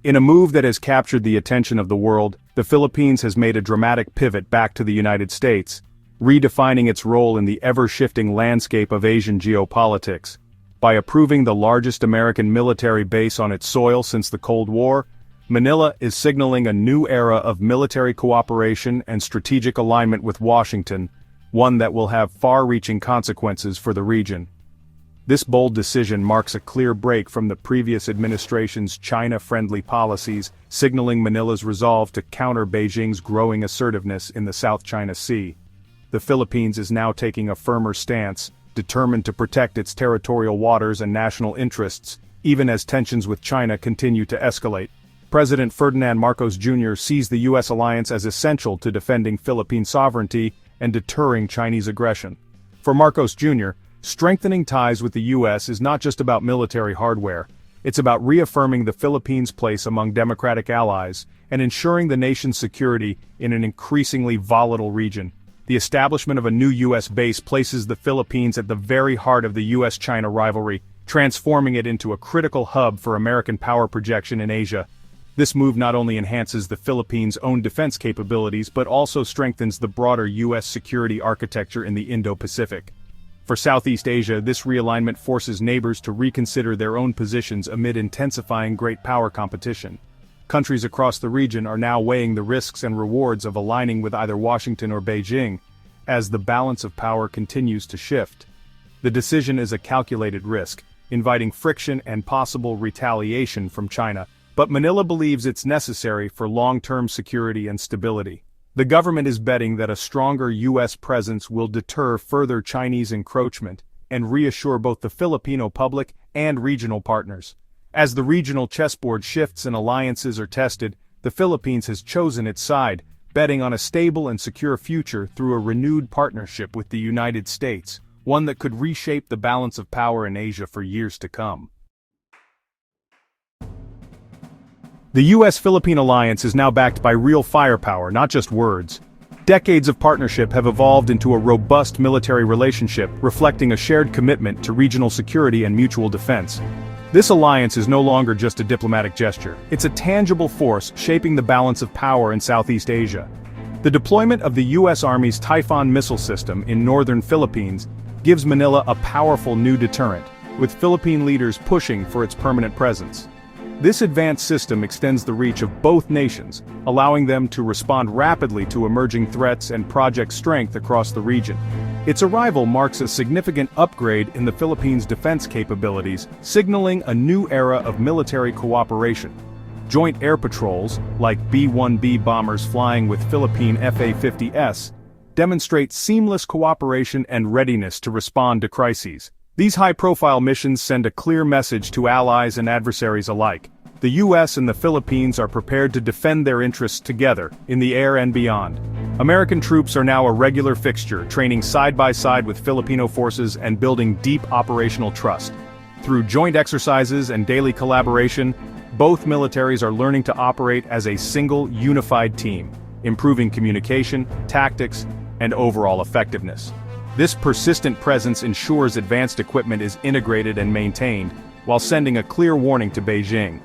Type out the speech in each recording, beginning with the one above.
In a move that has captured the attention of the world, the Philippines has made a dramatic pivot back to the United States, redefining its role in the ever-shifting landscape of Asian geopolitics. By approving the largest American military base on its soil since the Cold War, Manila is signaling a new era of military cooperation and strategic alignment with Washington, one that will have far-reaching consequences for the region. This bold decision marks a clear break from the previous administration's China-friendly policies, signaling Manila's resolve to counter Beijing's growing assertiveness in the South China Sea. The Philippines is now taking a firmer stance, determined to protect its territorial waters and national interests, even as tensions with China continue to escalate. President Ferdinand Marcos Jr. sees the U.S. alliance as essential to defending Philippine sovereignty and deterring Chinese aggression. For Marcos Jr., strengthening ties with the U.S. is not just about military hardware, it's about reaffirming the Philippines' place among democratic allies and ensuring the nation's security in an increasingly volatile region. The establishment of a new U.S. base places the Philippines at the very heart of the U.S. China rivalry, transforming it into a critical hub for American power projection in Asia. This move not only enhances the Philippines' own defense capabilities but also strengthens the broader U.S. security architecture in the Indo-Pacific. For Southeast Asia, this realignment forces neighbors to reconsider their own positions amid intensifying great power competition. Countries across the region are now weighing the risks and rewards of aligning with either Washington or Beijing, as the balance of power continues to shift. The decision is a calculated risk, inviting friction and possible retaliation from China, but Manila believes it's necessary for long-term security and stability. The government is betting that a stronger U.S. presence will deter further Chinese encroachment and reassure both the Filipino public and regional partners. As the regional chessboard shifts and alliances are tested, the Philippines has chosen its side, betting on a stable and secure future through a renewed partnership with the United States, one that could reshape the balance of power in Asia for years to come. The U.S.-Philippine alliance is now backed by real firepower, not just words. Decades of partnership have evolved into a robust military relationship, reflecting a shared commitment to regional security and mutual defense. This alliance is no longer just a diplomatic gesture, it's a tangible force shaping the balance of power in Southeast Asia. The deployment of the U.S. Army's Typhoon missile system in northern Philippines gives Manila a powerful new deterrent, with Philippine leaders pushing for its permanent presence. This advanced system extends the reach of both nations, allowing them to respond rapidly to emerging threats and project strength across the region. Its arrival marks a significant upgrade in the Philippines' defense capabilities, signaling a new era of military cooperation. Joint air patrols, like B-1B bombers flying with Philippine Fa-50s, demonstrate seamless cooperation and readiness to respond to crises. These high-profile missions send a clear message to allies and adversaries alike. The U.S. and the Philippines are prepared to defend their interests together, in the air and beyond. American troops are now a regular fixture, training side by side with Filipino forces and building deep operational trust. Through joint exercises and daily collaboration, both militaries are learning to operate as a single, unified team, improving communication, tactics, and overall effectiveness. This persistent presence ensures advanced equipment is integrated and maintained, while sending a clear warning to Beijing.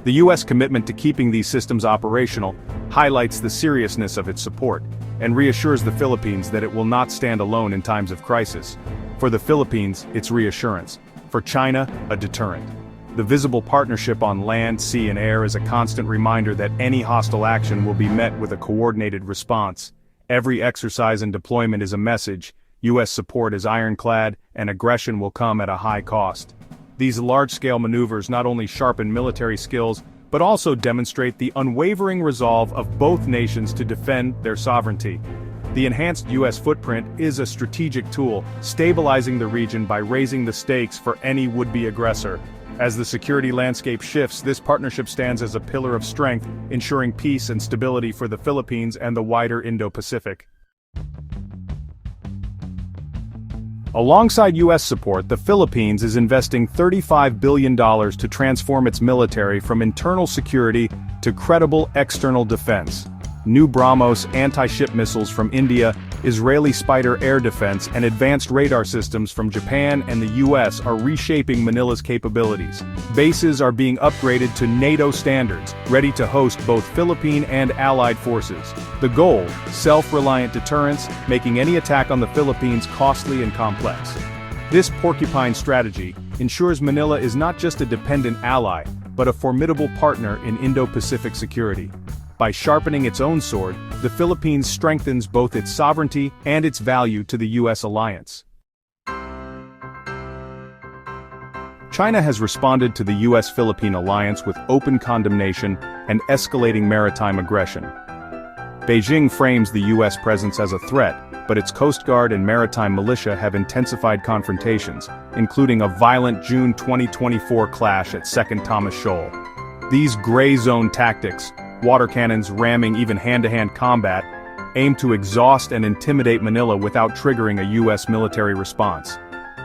The U.S. commitment to keeping these systems operational highlights the seriousness of its support, and reassures the Philippines that it will not stand alone in times of crisis. For the Philippines, it's reassurance. For China, a deterrent. The visible partnership on land, sea, and air is a constant reminder that any hostile action will be met with a coordinated response. Every exercise and deployment is a message. U.S. support is ironclad, and aggression will come at a high cost. These large-scale maneuvers not only sharpen military skills, but also demonstrate the unwavering resolve of both nations to defend their sovereignty. The enhanced U.S. footprint is a strategic tool, stabilizing the region by raising the stakes for any would-be aggressor. As the security landscape shifts, this partnership stands as a pillar of strength, ensuring peace and stability for the Philippines and the wider Indo-Pacific. Alongside U.S. support, the Philippines is investing $35 billion to transform its military from internal security to credible external defense. New BrahMos anti-ship missiles from India Israeli Spider air defense and advanced radar systems from Japan and the U.S. are reshaping Manila's capabilities. Bases are being upgraded to NATO standards, ready to host both Philippine and allied forces. The goal: self-reliant deterrence, making any attack on the Philippines costly and complex. This porcupine strategy ensures Manila is not just a dependent ally, but a formidable partner in Indo-Pacific security. By sharpening its own sword, the Philippines strengthens both its sovereignty and its value to the U.S. alliance. China has responded to the U.S.-Philippine alliance with open condemnation and escalating maritime aggression. Beijing frames the U.S. presence as a threat, but its Coast Guard and maritime militia have intensified confrontations, including a violent June 2024 clash at 2nd Thomas Shoal. These gray zone tactics, water cannons ramming even hand-to-hand combat, aim to exhaust and intimidate Manila without triggering a U.S. military response.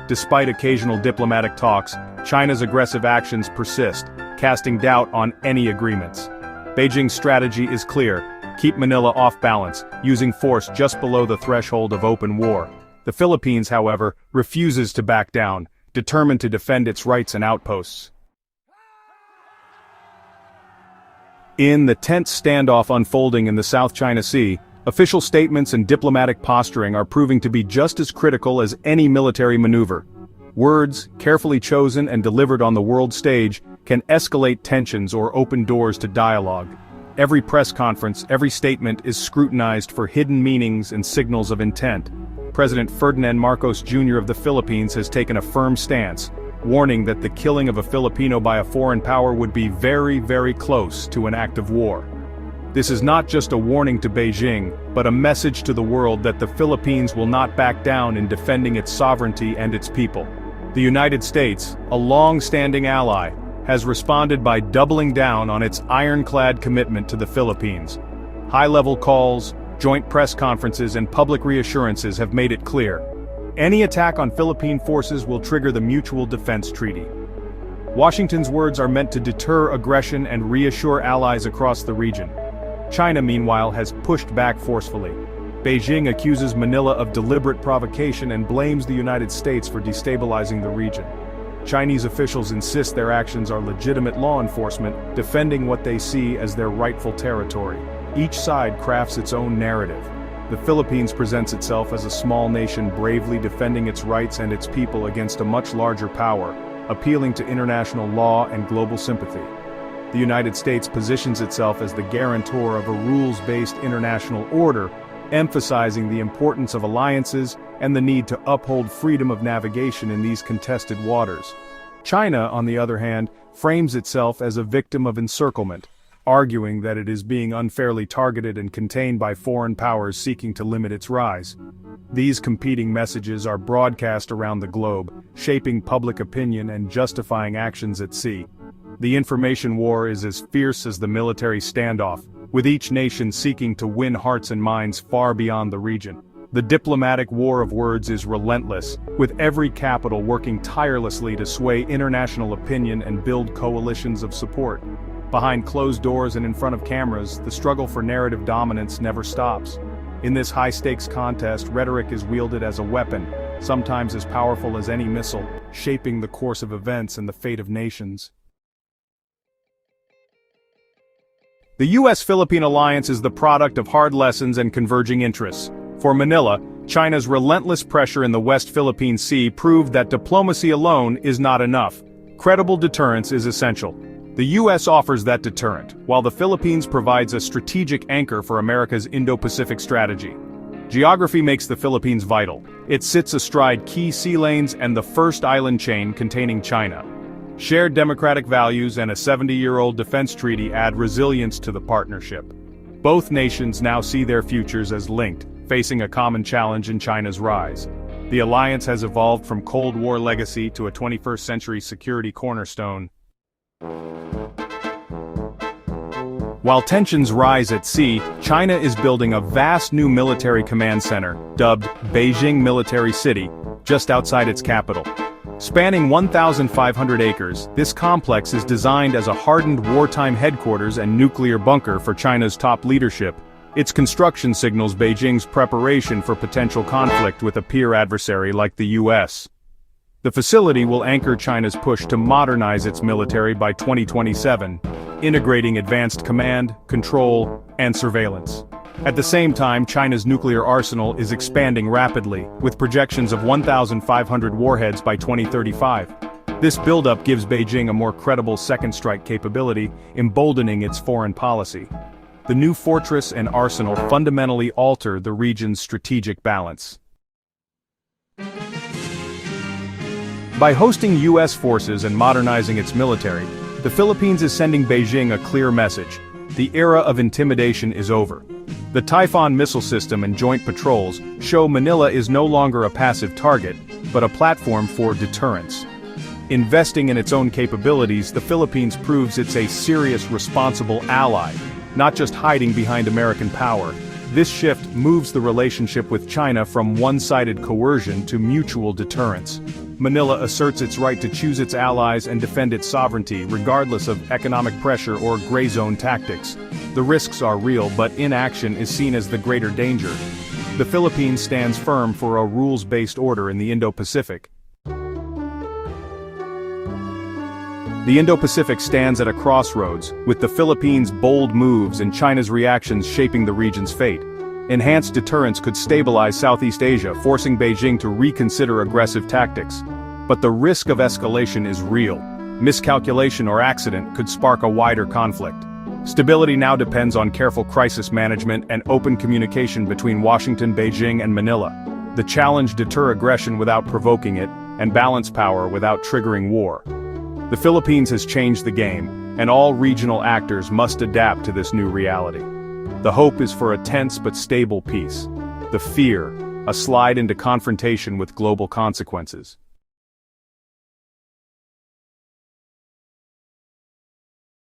Despite occasional diplomatic talks, China's aggressive actions persist, casting doubt on any agreements. Beijing's strategy is clear: keep Manila off balance, using force just below the threshold of open war. The Philippines, however, refuses to back down, determined to defend its rights and outposts. In the tense standoff unfolding in the South China Sea, official statements and diplomatic posturing are proving to be just as critical as any military maneuver. Words, carefully chosen and delivered on the world stage, can escalate tensions or open doors to dialogue. Every press conference, every statement is scrutinized for hidden meanings and signals of intent. President Ferdinand Marcos Jr. of the Philippines has taken a firm stance, warning that the killing of a Filipino by a foreign power would be very, very close to an act of war. This is not just a warning to Beijing, but a message to the world that the Philippines will not back down in defending its sovereignty and its people. The United States, a long-standing ally, has responded by doubling down on its ironclad commitment to the Philippines. High-level calls, joint press conferences and public reassurances have made it clear: any attack on Philippine forces will trigger the Mutual Defense Treaty. Washington's words are meant to deter aggression and reassure allies across the region. China, meanwhile, has pushed back forcefully. Beijing accuses Manila of deliberate provocation and blames the United States for destabilizing the region. Chinese officials insist their actions are legitimate law enforcement, defending what they see as their rightful territory. Each side crafts its own narrative. The Philippines presents itself as a small nation bravely defending its rights and its people against a much larger power, appealing to international law and global sympathy. The United States positions itself as the guarantor of a rules-based international order, emphasizing the importance of alliances and the need to uphold freedom of navigation in these contested waters. China, on the other hand, frames itself as a victim of encirclement, arguing that it is being unfairly targeted and contained by foreign powers seeking to limit its rise. These competing messages are broadcast around the globe, shaping public opinion and justifying actions at sea. The information war is as fierce as the military standoff, with each nation seeking to win hearts and minds far beyond the region. The diplomatic war of words is relentless, with every capital working tirelessly to sway international opinion and build coalitions of support. Behind closed doors and in front of cameras, the struggle for narrative dominance never stops. In this high-stakes contest, rhetoric is wielded as a weapon, sometimes as powerful as any missile, shaping the course of events and the fate of nations. The U.S.-Philippine alliance is the product of hard lessons and converging interests. For Manila, China's relentless pressure in the West Philippine Sea proved that diplomacy alone is not enough. Credible deterrence is essential. The U.S. offers that deterrent, while the Philippines provides a strategic anchor for America's Indo-Pacific strategy. Geography makes the Philippines vital. It sits astride key sea lanes and the first island chain containing China. Shared democratic values and a 70-year-old defense treaty add resilience to the partnership. Both nations now see their futures as linked, facing a common challenge in China's rise. The alliance has evolved from Cold War legacy to a 21st-century security cornerstone. While tensions rise at sea, China is building a vast new military command center, dubbed Beijing Military City, just outside its capital. Spanning 1,500 acres, this complex is designed as a hardened wartime headquarters and nuclear bunker for China's top leadership. Its construction signals Beijing's preparation for potential conflict with a peer adversary like the U.S. The facility will anchor China's push to modernize its military by 2027, integrating advanced command, control, and surveillance. At the same time, China's nuclear arsenal is expanding rapidly, with projections of 1,500 warheads by 2035. This buildup gives Beijing a more credible second strike capability, emboldening its foreign policy. The new fortress and arsenal fundamentally alter the region's strategic balance. By hosting U.S. forces and modernizing its military, the Philippines is sending Beijing a clear message: the era of intimidation is over. The Typhoon missile system and joint patrols show Manila is no longer a passive target, but a platform for deterrence. Investing in its own capabilities, the Philippines proves it's a serious, responsible ally, not just hiding behind American power. This shift moves the relationship with China from one-sided coercion to mutual deterrence. Manila asserts its right to choose its allies and defend its sovereignty, regardless of economic pressure or gray zone tactics. The risks are real, but inaction is seen as the greater danger. The Philippines stands firm for a rules-based order in the Indo-Pacific. The Indo-Pacific stands at a crossroads, with the Philippines' bold moves and China's reactions shaping the region's fate. Enhanced deterrence could stabilize Southeast Asia, forcing Beijing to reconsider aggressive tactics. But the risk of escalation is real. Miscalculation or accident could spark a wider conflict. Stability now depends on careful crisis management and open communication between Washington, Beijing, and Manila. The challenge: deter aggression without provoking it, and balance power without triggering war. The Philippines has changed the game, and all regional actors must adapt to this new reality. The hope is for a tense but stable peace. The fear, a slide into confrontation with global consequences.